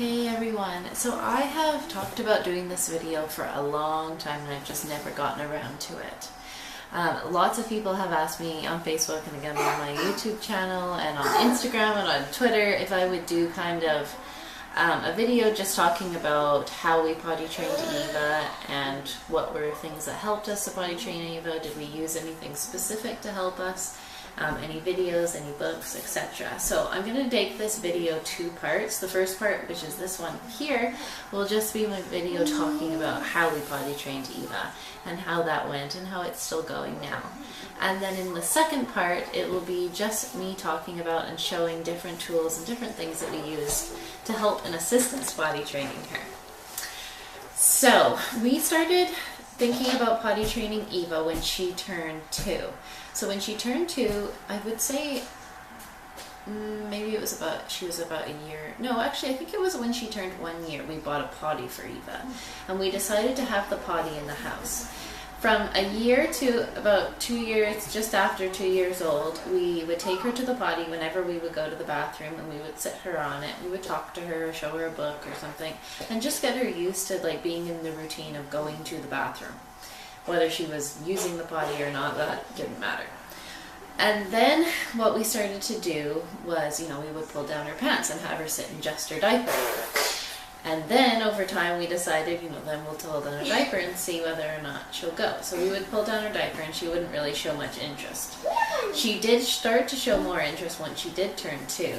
Hey everyone, so I have talked about doing this video for a long time and I've just never gotten around to it. Lots of people have asked me on Facebook and again on my YouTube channel and on Instagram and on Twitter if I would do kind of a video just talking about how we potty trained Eva and what were things that helped us to potty train Eva. Did we use anything specific to help us? Any videos, any books, etc. So I'm going to take this video two parts. The first part, which is this one here, will just be my video talking about how we potty trained Eva and how that went and how it's still going now. And then in the second part, it will be just me talking about and showing different tools and different things that we use to help and assist in potty training her. So we started thinking about potty training Eva when she turned 2. So when she turned 2, I would say maybe she was about a year. No, actually I think it was when she turned 1 year we bought a potty for Eva. And we decided to have the potty in the house. From a year to about 2 years, just after 2 years old, we would take her to the potty whenever we would go to the bathroom and we would sit her on it. We would talk to her, show her a book or something, and just get her used to like being in the routine of going to the bathroom. Whether she was using the potty or not, that didn't matter. And then what we started to do was, we would pull down her pants and have her sit in just her diaper. And then over time we decided, then we'll pull down her diaper and see whether or not she'll go. So we would pull down her diaper and she wouldn't really show much interest. She did start to show more interest once she did turn 2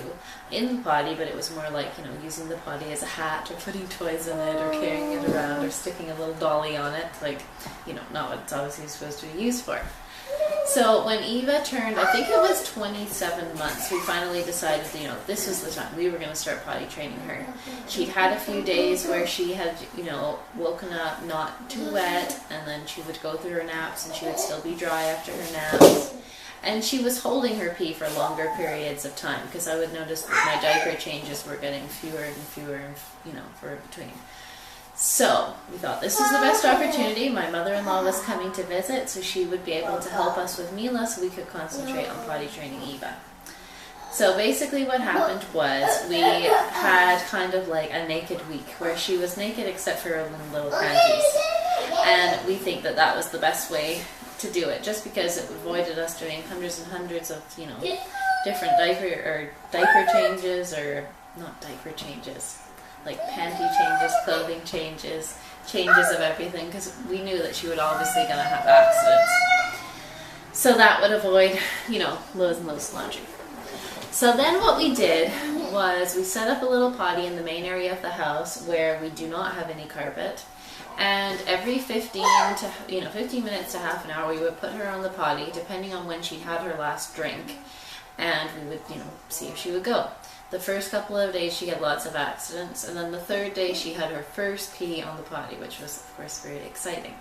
in the potty, but it was more like, using the potty as a hat or putting toys in it or carrying it around or sticking a little dolly on it, like, not what it's obviously supposed to be used for. So when Eva turned, I think it was 27 months, we finally decided, this was the time we were going to start potty training her. She'd had a few days where she had, woken up not too wet, and then she would go through her naps and she would still be dry after her naps. And she was holding her pee for longer periods of time because I would notice that my diaper changes were getting fewer and fewer, for between. So we thought this is the best opportunity. My mother-in-law was coming to visit, so she would be able to help us with Mila so we could concentrate on potty training Eva. So basically what happened was we had kind of like a naked week where she was naked except for her little panties. And we think that that was the best way to do it, just because it avoided us doing hundreds and hundreds of, different diaper changes, or not diaper changes, like panty changes, clothing changes of everything, because we knew that she would obviously gonna have accidents. So that would avoid, loads and loads of laundry. So then what we did was we set up a little potty in the main area of the house where we do not have any carpet. And every 15 minutes to half an hour, we would put her on the potty, depending on when she'd had her last drink, and we would, see if she would go. The first couple of days she had lots of accidents, and then the third day she had her first pee on the potty, which was of course very exciting.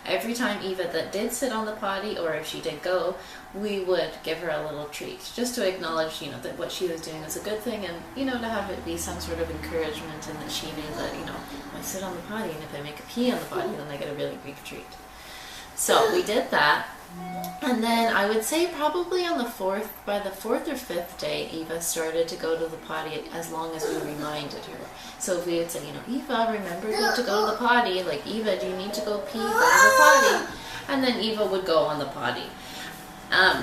Every time Eva that did sit on the potty, or if she did go, we would give her a little treat, just to acknowledge, that what she was doing was a good thing, and, to have it be some sort of encouragement, and that she knew that, I sit on the potty, and if I make a pee on the potty, then I get a really big treat. So we did that, and then I would say probably by the fourth or fifth day, Eva started to go to the potty as long as we reminded her. So if we would say, Eva, remember to go to the potty, like, Eva, do you need to go pee? Go to the potty. And then Eva would go on the potty.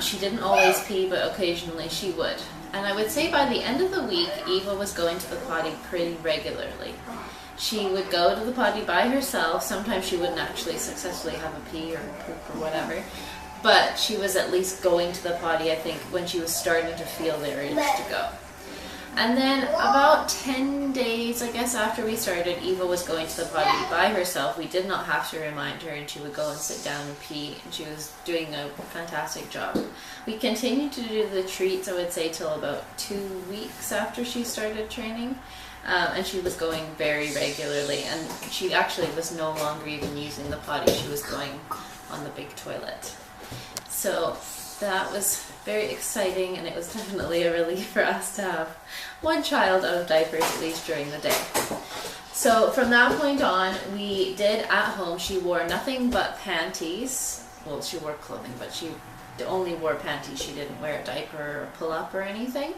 She didn't always pee, but occasionally she would. And I would say by the end of the week, Eva was going to the potty pretty regularly. She would go to the potty by herself. Sometimes she wouldn't actually successfully have a pee or poop or whatever. But she was at least going to the potty, I think, when she was starting to feel the urge to go. And then about 10 days, I guess, after we started, Eva was going to the potty by herself. We did not have to remind her, and she would go and sit down and pee, and she was doing a fantastic job. We continued to do the treats, I would say, till about 2 weeks after she started training. And she was going very regularly, and she actually was no longer even using the potty. She was going on the big toilet. So that was very exciting, and it was definitely a relief for us to have one child out of diapers at least during the day. So from that point on, we did at home, she wore nothing but panties. Well, she wore clothing, but she only wore panties. She didn't wear a diaper or pull up or anything.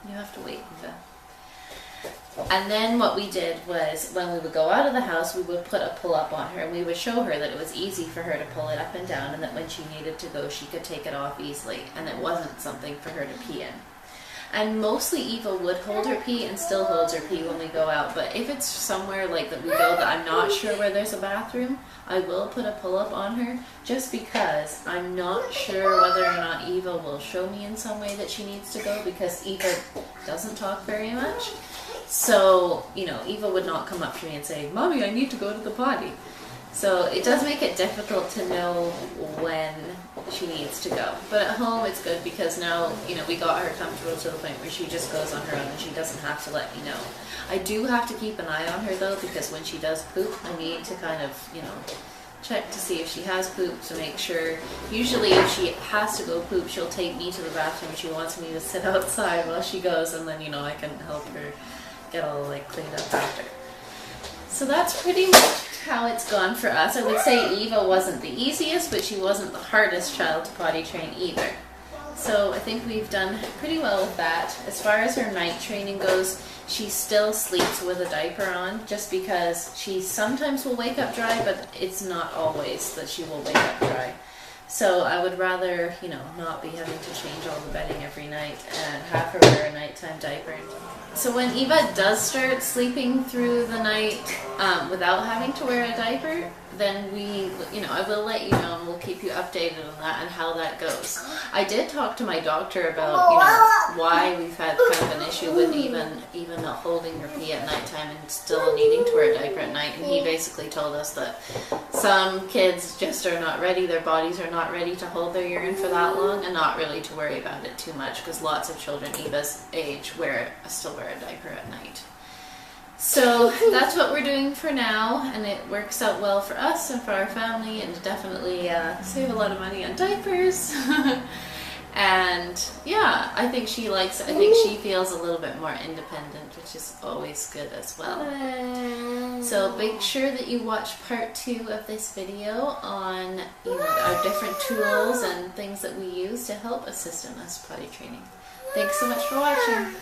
You have to wait, Eva. And then what we did was, when we would go out of the house, we would put a pull-up on her, and we would show her that it was easy for her to pull it up and down, and that when she needed to go, she could take it off easily, and it wasn't something for her to pee in. And mostly Eva would hold her pee and still holds her pee when we go out, but if it's somewhere like that we go that I'm not sure where there's a bathroom, I will put a pull-up on her, just because I'm not sure whether or not Eva will show me in some way that she needs to go, because Eva doesn't talk very much. So, you know, Eva would not come up to me and say, "Mommy, I need to go to the potty." So it does make it difficult to know when she needs to go. But at home it's good, because now, you know, we got her comfortable to the point where she just goes on her own and she doesn't have to let me know. I do have to keep an eye on her though, because when she does poop, I need to kind of, you know, check to see if she has poop, to make sure. Usually if she has to go poop, she'll take me to the bathroom. She wants me to sit outside while she goes, and then, you know, I can help her get all like cleaned up after. So that's pretty much how it's gone for us. I would say Eva wasn't the easiest, but she wasn't the hardest child to potty train either. So I think we've done pretty well with that. As far as her night training goes, she still sleeps with a diaper on, just because she sometimes will wake up dry, but it's not always that she will wake up dry. So I would rather, you know, not be having to change all the bedding every night and have her wear a nighttime diaper. So when Eva does start sleeping through the night without having to wear a diaper, then we, you know, I will let you know, and we'll keep you updated on that and how that goes. I did talk to my doctor about, you know, why we've had kind of an issue with even not holding her pee at nighttime and still needing to wear a diaper at night, and he basically told us that some kids just are not ready, their bodies are not ready to hold their urine for that long, and not really to worry about it too much, because lots of children Eva's age still wear a diaper at night. So that's what we're doing for now, and it works out well for us and for our family, and definitely save a lot of money on diapers. And yeah, I think she likes it. I think she feels a little bit more independent, which is always good as well. So make sure that you watch part 2 of this video on, you know, our different tools and things that we use to help assist in us potty training. Thanks so much for watching.